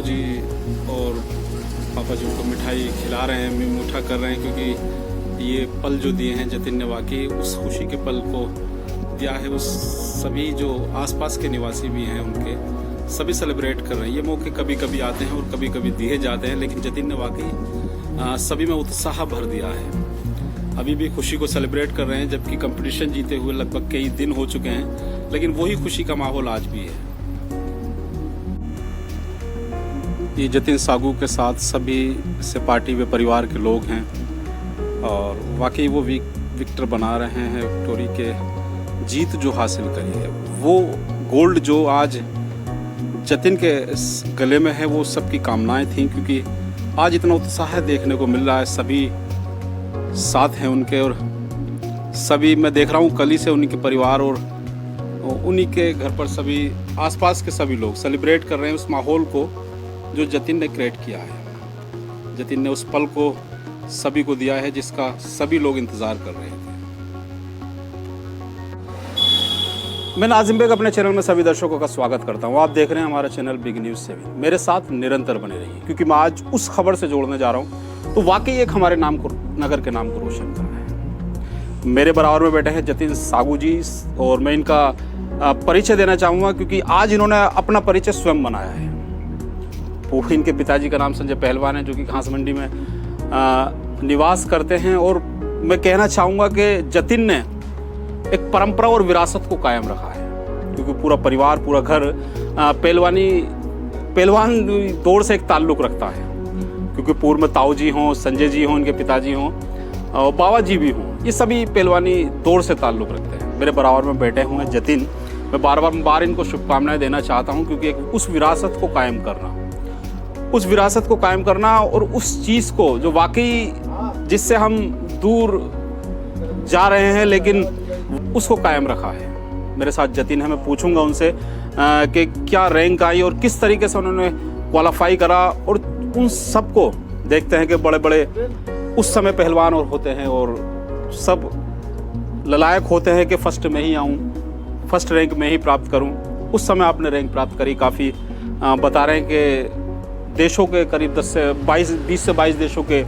जी और पापा जी उनको मिठाई खिला रहे हैं, मीठा कर रहे हैं, क्योंकि ये पल जो दिए हैं जतिन ने वाकई उस खुशी के पल को दिया है। उस सभी जो आसपास के निवासी भी हैं उनके सभी सेलिब्रेट कर रहे हैं। ये मौके कभी कभी आते हैं और कभी कभी दिए जाते हैं, लेकिन जतिन ने वाकई सभी में उत्साह भर दिया है। अभी भी खुशी को सेलिब्रेट कर रहे हैं, जबकि कंपटीशन जीते हुए लगभग कई दिन हो चुके हैं, लेकिन वही खुशी का माहौल आज भी है। ये जतिन सागू के साथ सभी से पार्टी व परिवार के लोग हैं और वाकई वो विक्टर बना रहे हैं। विक्टोरी के जीत जो हासिल करी है, वो गोल्ड जो आज जतिन के गले में है, वो सबकी कामनाएं थी, क्योंकि आज इतना उत्साह देखने को मिल रहा है। सभी साथ हैं उनके और सभी मैं देख रहा हूँ कल ही से उन्हीं के परिवार और उन्हीं के घर पर सभी आसपास के सभी लोग सेलिब्रेट कर रहे हैं उस माहौल को जो जतिन ने क्रिएट किया है। जतिन ने उस पल को सभी को दिया है जिसका सभी लोग इंतज़ार कर रहे थे। मैं नाजिम बेग अपने चैनल में सभी दर्शकों का स्वागत करता हूं। आप देख रहे हैं हमारा चैनल बिग न्यूज़ 7। मेरे साथ निरंतर बने रहिए, क्योंकि मैं आज उस खबर से जोड़ने जा रहा हूं तो वाकई एक हमारे नाम को, नगर के नाम को रोशन कर रहा है। मेरे बराबर में बैठे हैं जतिन सागू जी और मैं इनका परिचय देना चाहूँगा, क्योंकि आज इन्होंने अपना परिचय स्वयं बनाया है। इनके पिताजी का नाम संजय पहलवान है, जो कि घास मंडी में निवास करते हैं। और मैं कहना चाहूँगा कि जतिन ने एक परंपरा और विरासत को कायम रखा है, क्योंकि पूरा परिवार, पूरा घर पहलवान दौड़ से एक ताल्लुक़ रखता है। क्योंकि पूर्व में ताऊ जी हों, संजय जी हों, इनके पिताजी हों और बाबा जी भी हों, ये सभी पहलवानी दौड़ से ताल्लुक़ रखते हैं। मेरे बराबर में बैठे हुए हैं जतिन। मैं बार इनको शुभकामनाएं देना चाहता हूं, क्योंकि उस विरासत को कायम करना और उस चीज़ को जो वाकई जिससे हम दूर जा रहे हैं, लेकिन उसको कायम रखा है। मेरे साथ जतिन है। मैं पूछूंगा उनसे कि क्या रैंक आई और किस तरीके से उन्होंने क्वालिफाई करा, और उन सबको देखते हैं कि बड़े बड़े उस समय पहलवान और होते हैं और सब ललायक होते हैं कि फर्स्ट में ही आऊँ, फर्स्ट रैंक में ही प्राप्त करूँ। उस समय आपने रैंक प्राप्त करी। काफ़ी बता रहे हैं कि देशों के करीब 20 से 22 देशों के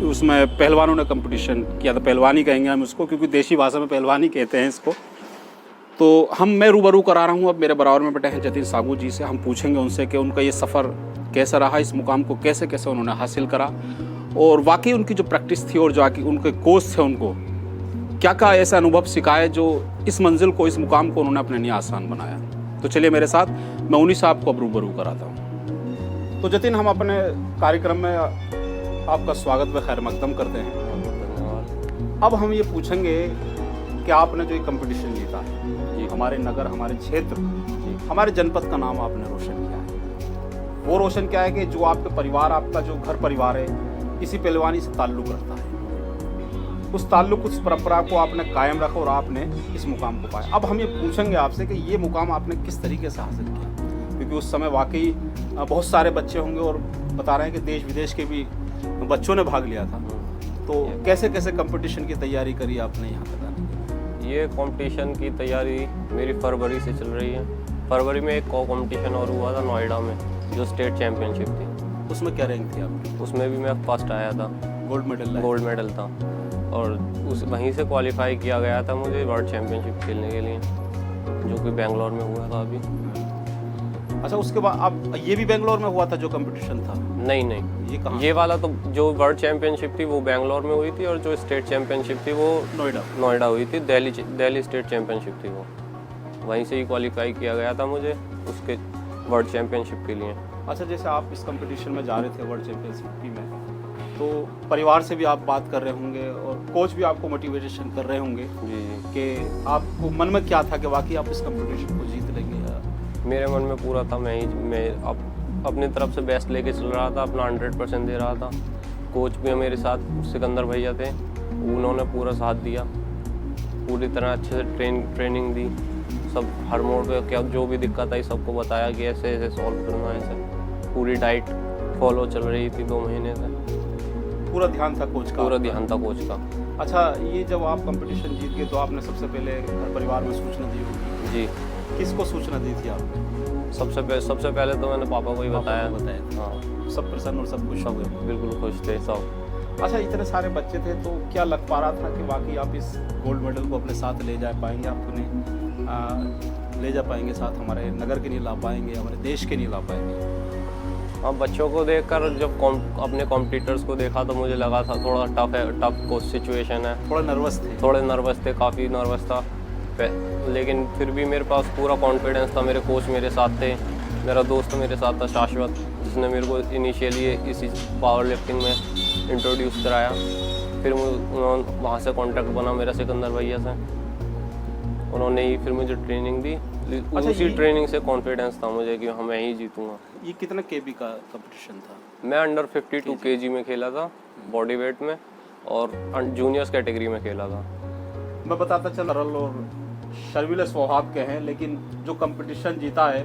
उसमें पहलवानों ने कंपटीशन किया था। पहलवानी कहेंगे हम उसको, क्योंकि देशी भाषा में पहलवानी कहते हैं इसको। तो मैं रूबरू करा रहा हूँ अब मेरे बराबर में बैठे हैं जतिन सागू जी से। हम पूछेंगे उनसे कि उनका ये सफ़र कैसा रहा, इस मुकाम को कैसे कैसे उन्होंने हासिल करा, और वाकई उनकी जो प्रैक्टिस थी और जो उनके कोच थे उनको क्या क्या ऐसा अनुभव सिखाए जो इस मंजिल को, इस मुकाम को उन्होंने अपने लिए आसान बनाया। तो चलिए मेरे साथ, मैं उन्हीं से आपको अब रूबरू कराता हूँ। तो जतिन, हम अपने कार्यक्रम में आपका स्वागत व खैर मकदम करते हैं। अब हम ये पूछेंगे कि आपने जो ये कंपटीशन जीता है, हमारे नगर, हमारे क्षेत्र, हमारे जनपद का नाम आपने रोशन किया है। वो रोशन क्या है कि जो आपके परिवार, आपका जो घर परिवार है, इसी पहलवानी से ताल्लुक़ रखता है। उस ताल्लुक़, उस परंपरा को आपने कायम रखा और आपने इस मुकाम को पाया। अब हम ये पूछेंगे आपसे कि ये मुकाम आपने किस तरीके से हासिल किया, क्योंकि उस समय वाकई बहुत सारे बच्चे होंगे और बता रहे हैं कि देश विदेश के भी बच्चों ने भाग लिया था। तो कैसे कैसे कंपटीशन की तैयारी करी आपने यहाँ तक आने के? ये कंपटीशन की तैयारी मेरी फरवरी से चल रही है। फरवरी में एक कंपटीशन और हुआ था नोएडा में, जो स्टेट चैम्पियनशिप थी। उसमें क्या रैंक थी आपकी? उसमें भी मैं फर्स्ट आया था। गोल्ड मेडल था, और वहीं से क्वालिफाई किया गया था मुझे वर्ल्ड चैम्पियनशिप खेलने के लिए, जो कि बेंगलोर में हुआ था अभी। अच्छा, उसके बाद आप, ये भी बेंगलोर में हुआ था जो कंपटीशन था? नहीं, ये कहाँ? ये वाला तो जो वर्ल्ड चैम्पियनशिप थी वो बेंगलोर में हुई थी, और जो स्टेट चैम्पियनशिप थी वो नोएडा हुई थी। दिल्ली स्टेट चैम्पियनशिप थी वो, वहीं से ही क्वालिफाई किया गया था मुझे उसके वर्ल्ड चैम्पियनशिप के लिए। अच्छा, जैसे आप इस कंपटीशन में जा रहे थे वर्ल्ड चैम्पियनशिप में, तो परिवार से भी आप बात कर रहे होंगे और कोच भी आपको मोटिवेशन कर रहे होंगे जी कि आपको मन में क्या था कि वाकई आप इस कंपटीशन को जीत लेंगे? मेरे मन में पूरा था, मैं अपनी तरफ से बेस्ट लेके चल रहा था, अपना 100% दे रहा था। कोच भी मेरे साथ सिकंदर भैया थे, उन्होंने पूरा साथ दिया, पूरी तरह अच्छे से ट्रेनिंग दी। सब हर मोड़ पे क्या जो भी दिक्कत आई सबको बताया कि ऐसे ऐसे सॉल्व करना है। ऐसे पूरी डाइट फॉलो चल रही थी 2 महीने से। पूरा ध्यान था कोच का? पूरा ध्यान था कोच का। अच्छा, ये जब आप कंपटीशन जीत गए तो आपने सबसे पहले घर परिवार में सूचना दी होगी? जी। किसको सूचना दी थी आपने? सबसे पहले तो मैंने पापा को ही बताया। हाँ, सब प्रसन्न और सब खुश हुए। बिल्कुल खुश थे सब। अच्छा, इतने सारे बच्चे थे तो क्या लग पा रहा था कि वाकई आप इस गोल्ड मेडल को अपने साथ ले जा पाएंगे, आप उन्हें ले जा पाएंगे साथ, हमारे नगर के लिए ला पाएंगे, हमारे देश के लिए ला पाएंगे? हाँ, बच्चों को देखकर जब अपने कॉम्पिटिटर्स को देखा तो मुझे लगा था थोड़ा टफ सिचुएशन है। थोड़े नर्वस थे? काफ़ी नर्वस था, लेकिन फिर भी मेरे पास पूरा कॉन्फिडेंस था। मेरे कोच मेरे साथ थे, मेरा दोस्त मेरे साथ था शाश्वत, जिसने मेरे को इनिशियली इसी पावर लिफ्टिंग में इंट्रोड्यूस कराया। फिर उन्होंने वहाँ से कांटेक्ट बना मेरा सिकंदर भैया से, उन्होंने ही फिर मुझे ट्रेनिंग दी। अच्छा, उसी ट्रेनिंग से कॉन्फिडेंस था मुझे कि हाँ मैं ही जीतूंगा। ये कितना केबी का कंपटीशन था? मैं अंडर 52 केजी में खेला था, बॉडी वेट में, और जूनियर्स कैटेगरी में खेला था। मैं बताता चल, सरल और शर्मीले स्वभाव के हैं, लेकिन जो कंपटीशन जीता है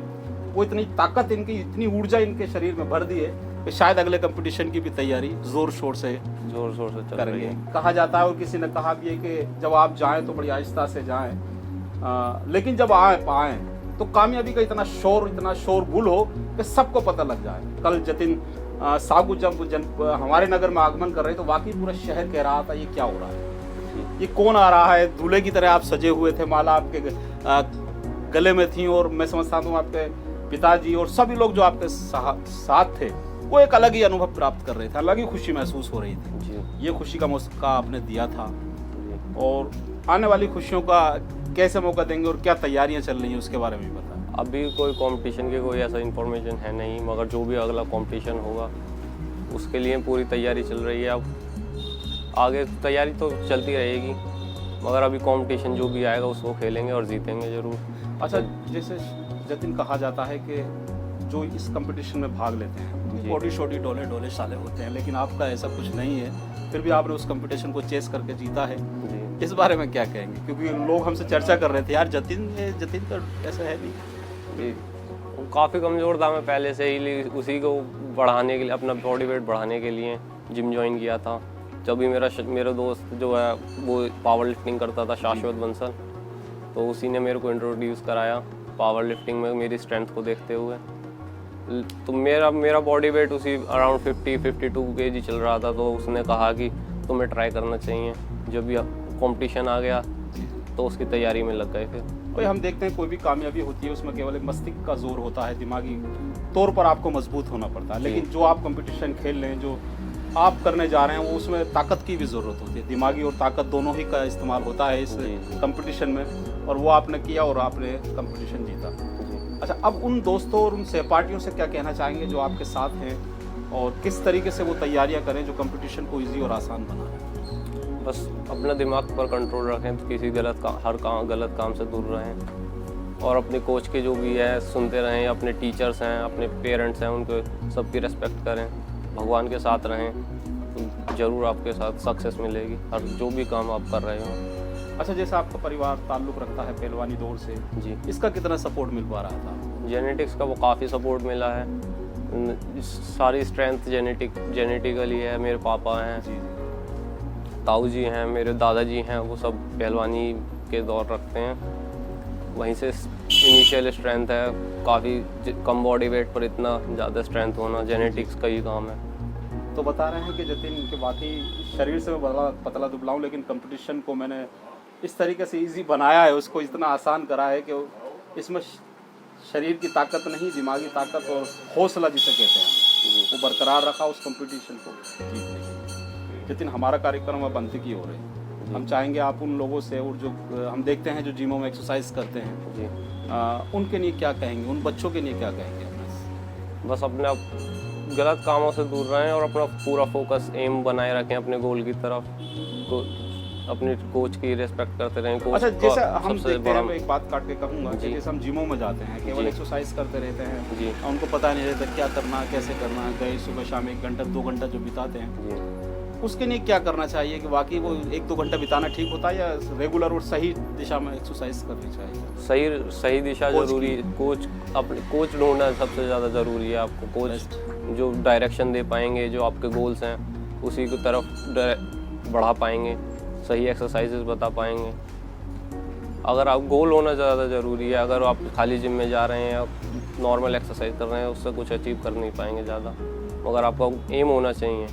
वो इतनी ताकत, इनकी इतनी ऊर्जा इनके शरीर में भर दी है कि शायद अगले कंपटीशन की भी तैयारी जोर शोर से चल रही है। कहा जाता है, और किसी ने कहा भी है कि जब आप जाएं तो बड़ी आहिस्ता से जाएं, लेकिन जब आए तो कामयाबी का इतना शोरगुल हो कि सबको पता लग जाए। कल जतिन सागू जब हमारे नगर में आगमन कर रहे तो वाकई पूरा शहर कह रहा था ये क्या हो रहा है, ये कौन आ रहा है। दूल्हे की तरह आप सजे हुए थे, माला आपके गले में थी, और मैं समझता हूँ आपके पिताजी और सभी लोग जो आपके साथ थे वो एक अलग ही अनुभव प्राप्त कर रहे थे, अलग ही खुशी महसूस हो रही थी जी। ये खुशी का मौका आपने दिया था, और आने वाली खुशियों का कैसे मौका देंगे और क्या तैयारियां चल रही हैं उसके बारे में बताएं। अभी कोई कंपटीशन की कोई ऐसा इन्फॉर्मेशन है नहीं, मगर जो भी अगला कंपटीशन होगा उसके लिए पूरी तैयारी चल रही है। अब आगे तैयारी तो चलती रहेगी, मगर अभी कंपटीशन जो भी आएगा उसको खेलेंगे और जीतेंगे ज़रूर। अच्छा, जैसे जतिन कहा जाता है कि जो इस कंपटीशन में भाग लेते हैं बॉडी शॉडी डोले साले होते हैं, लेकिन आपका ऐसा कुछ नहीं है, फिर भी आपने उस कंपटीशन को चेस करके जीता है जी। इस बारे में क्या कहेंगे? क्योंकि लोग हमसे चर्चा कर रहे थे, यार जतिन का ऐसा है नहीं जी, काफ़ी कमज़ोर था मैं पहले से ही, उसी को बढ़ाने के लिए, अपना बॉडी वेट बढ़ाने के लिए जिम ज्वाइन किया था। जब भी मेरा दोस्त जो है वो पावर लिफ्टिंग करता था, शाश्वत बंसल, तो उसी ने मेरे को इंट्रोड्यूस कराया पावर लिफ्टिंग में मेरी स्ट्रेंथ को देखते हुए। तो मेरा बॉडी वेट उसी अराउंड 52 केजी चल रहा था, तो उसने कहा कि तुम्हें ट्राई करना चाहिए। जब भी कंपटीशन आ गया तो उसकी तैयारी में लग गए। फिर भाई हम देखते हैं कोई भी कामयाबी होती है उसमें केवल एक मस्तिष्क का जोर होता है, दिमागी तौर पर आपको मजबूत होना पड़ता है, लेकिन जो आप कंपटीशन खेल रहे हैं, जो आप करने जा रहे हैं, वो उसमें ताकत की भी ज़रूरत होती है, दिमागी और ताकत दोनों ही का इस्तेमाल होता है इस कंपटीशन में, और वो आपने किया और आपने कंपटीशन जीता। अच्छा, अब उन दोस्तों और उन सहपाठियों से क्या कहना चाहेंगे जो आपके साथ हैं, और किस तरीके से वो तैयारियां करें जो कंपटीशन को ईजी और आसान बनाए? बस अपना दिमाग पर कंट्रोल रखें, तो किसी गलत काम से दूर रहें, और अपने कोच के जो भी है सुनते रहें, अपने टीचर्स हैं, अपने पेरेंट्स हैं, उनको सबकी रिस्पेक्ट करें, भगवान के साथ रहें, तो ज़रूर आपके साथ सक्सेस मिलेगी हर जो भी काम आप कर रहे हो। अच्छा, जैसे आपका परिवार ताल्लुक़ रखता है पहलवानी दौड़ से, जी, इसका कितना सपोर्ट मिल पा रहा था? जेनेटिक्स का वो काफ़ी सपोर्ट मिला है, सारी स्ट्रेंथ जेनेटिकली है। मेरे पापा हैं, जी, ताऊ जी हैं, मेरे दादाजी हैं, वो सब पहलवानी के दौर रखते हैं, वहीं से इनिशियल स्ट्रेंथ है। काफ़ी कम बॉडी वेट पर इतना ज़्यादा स्ट्रेंथ होना जेनेटिक्स का ही काम है। तो बता रहे हैं कि जतिन के वाकई शरीर से मैं पतला दुबला हूँ, लेकिन कंपटीशन को मैंने इस तरीके से इजी बनाया है, उसको इतना आसान करा है कि इसमें शरीर की ताकत नहीं, दिमागी ताकत और हौसला जिसे कहते हैं वो बरकरार रखा उस कंपटीशन को जीतने के। जतिन, हमारा कार्यक्रम अब अंत की हो रहे हैं, हम चाहेंगे आप उन लोगों से, और जो हम देखते हैं जो जिमों में एक्सरसाइज करते हैं जी, उनके लिए क्या कहेंगे, उन बच्चों के लिए क्या कहेंगे? बस अपने गलत कामों से दूर रहें और अपना पूरा फोकस एम बनाए रखें अपने गोल की तरफ, अपने कोच की रिस्पेक्ट करते रहें। कोच अच्छा, जैसे हम देखते हैं, मैं एक बात काट के कहूँगा कि जैसे हम जिमों में जाते हैं, केवल एक्सरसाइज करते रहते हैं जी, उनको पता नहीं रहता क्या करना कैसे करना, गए सुबह शाम 1 घंटा 2 घंटा जो बिताते हैं जी, उसके लिए क्या करना चाहिए कि वाकई वो 1-2 घंटा बिताना ठीक होता है, या रेगुलर और सही दिशा में एक्सरसाइज करनी चाहिए? सही दिशा जरूरी, कोच ढूंढना सबसे ज़्यादा ज़रूरी है। आपको कोच जो डायरेक्शन दे पाएंगे, जो आपके गोल्स हैं उसी की तरफ बढ़ा पाएंगे, सही एक्सरसाइजेस बता पाएंगे। अगर आप गोल होना ज़्यादा ज़रूरी है, अगर आप खाली जिम में जा रहे हैं नॉर्मल एक्सरसाइज कर रहे हैं उससे कुछ अचीव कर नहीं पाएंगे ज़्यादा, मगर आपका एम होना चाहिए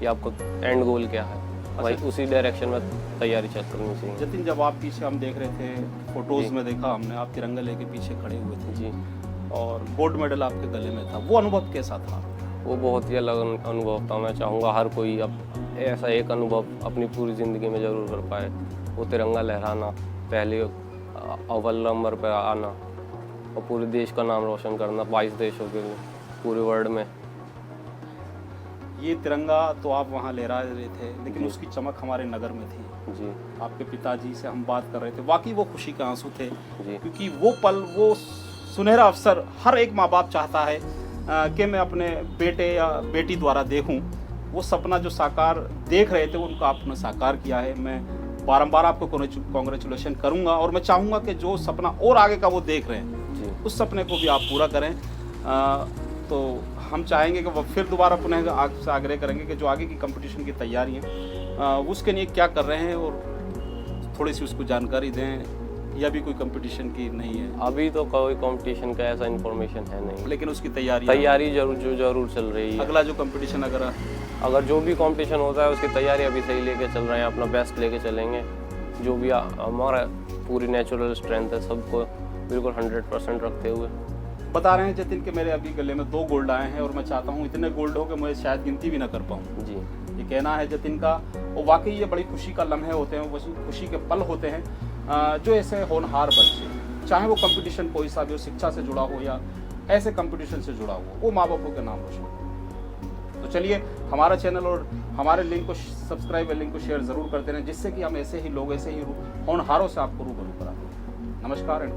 कि आपको एंड गोल क्या है, भाई उसी डायरेक्शन में तैयारी चल करनी चाहिए। जतिन, जब आप पीछे हम देख रहे थे फोटोज़ में देखा हमने, आप तिरंगा लेके पीछे खड़े हुए थे जी, और गोल्ड मेडल आपके गले में था, वो अनुभव कैसा था? वो बहुत ही अलग अनुभव था। मैं चाहूँगा हर कोई अब ऐसा एक अनुभव अपनी पूरी ज़िंदगी में ज़रूर कर पाए। वो तिरंगा लहराना, पहले अव्वल नंबर पर आना और पूरे देश का नाम रोशन करना 22 देशों के लिए, पूरे वर्ल्ड में। ये तिरंगा तो आप वहाँ लहरा रहे थे, लेकिन उसकी चमक हमारे नगर में थी। जी आपके पिताजी से हम बात कर रहे थे, वाकई वो खुशी के आंसू थे, जी क्योंकि वो पल, वो सुनहरा अवसर हर एक माँ बाप चाहता है कि मैं अपने बेटे या बेटी द्वारा देखूं। वो सपना जो साकार देख रहे थे उनको आपने साकार किया है। मैं बारंबार आपको कॉन्ग्रेचुलेशन करूंगा और मैं चाहूँगा कि जो सपना और आगे का वो देख रहे हैं जी उस सपने को भी आप पूरा करें। तो हम चाहेंगे कि वो फिर दोबारा पुनः आपसे आग्रह करेंगे कि जो आगे की कंपटीशन की तैयारी है उसके लिए क्या कर रहे हैं और थोड़ी सी उसको जानकारी दें, या भी कोई कंपटीशन की नहीं है? अभी तो कोई कंपटीशन का ऐसा इन्फॉर्मेशन है नहीं, लेकिन उसकी तैयारी जरूर चल रही है। अगला जो कंपटीशन अगर जो भी कंपटीशन होता है उसकी तैयारी अभी सही लेके चल रहे हैं, अपना बेस्ट लेके चलेंगे। जो भी हमारा पूरी नेचुरल स्ट्रेंथ है सबको बिल्कुल 100% रखते हुए। बता रहे हैं जतिन कि मेरे अभी गले में 2 गोल्ड आए हैं और मैं चाहता हूँ इतने गोल्ड हो कि मुझे शायद गिनती भी ना कर पाऊँ। जी, ये कहना है जतिन का, और वाकई ये बड़ी खुशी का लम्हे होते हैं, वो खुशी के पल होते हैं जो ऐसे होनहार बच्चे, चाहे वो कंपटीशन कोई सा भी हो, शिक्षा से जुड़ा हो या ऐसे कंपटीशन से जुड़ा हो, वो माँ बापों के नाम रोशन हो। तो चलिए, हमारा चैनल और हमारे लिंक को सब्सक्राइब और लिंक को शेयर ज़रूर करते रहें, जिससे कि हम ऐसे ही लोग, ऐसे ही होनहारों से आपको रूबरू कराते हैं। नमस्कार एंड